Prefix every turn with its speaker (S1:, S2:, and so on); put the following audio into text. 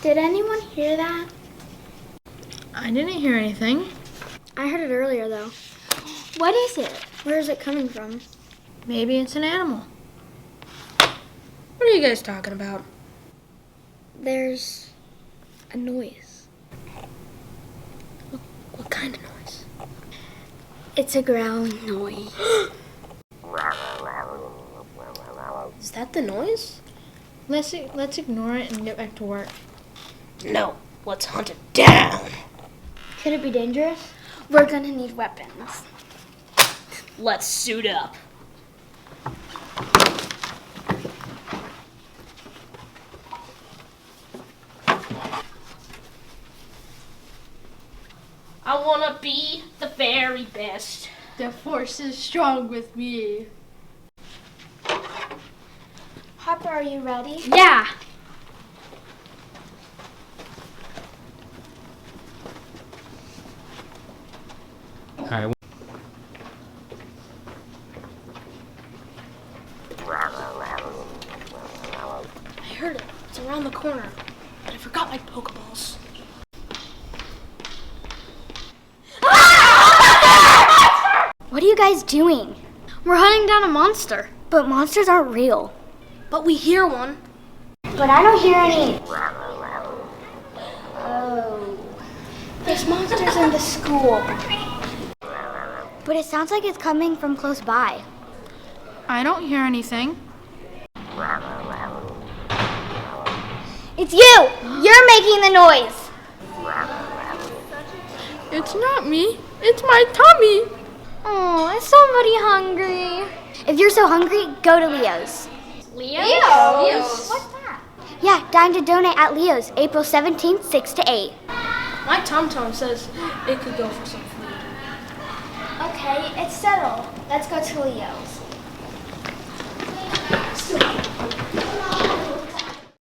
S1: Did anyone hear that?
S2: I didn't hear anything.
S1: I heard it earlier, though. What is it? Where is it coming from?
S2: Maybe it's an animal. What are you guys talking about?
S1: There's a noise.
S2: What kind of noise?
S1: It's a growling noise.
S2: Is that the noise? Let's ignore it and get back to work. No, let's hunt it down.
S1: Could it be dangerous? We're gonna need weapons.
S2: Let's suit up. I wanna be the very best.
S3: The force is strong with me.
S1: Hopper, are you ready?
S3: Yeah.
S4: Alright.
S2: I heard it. It's around the corner. But I forgot my Pokeballs.
S1: What are you guys doing?
S3: We're hunting down a monster.
S1: But monsters aren't real.
S2: But we hear one.
S1: But I don't hear any. Oh. There's monsters in the school. But it sounds like it's coming from close by.
S2: I don't hear anything.
S1: It's you! You're making the noise!
S2: It's not me. It's my tummy.
S1: Oh, is somebody hungry? If you're so hungry, go to Leo's.
S3: Leo's?
S1: What's that? Yeah, dine to donate at Leo's, April 17th, 6 to 8.
S2: My Tum-Tum says it could go for some food.
S1: Okay, it's settled. Let's go to Leo's.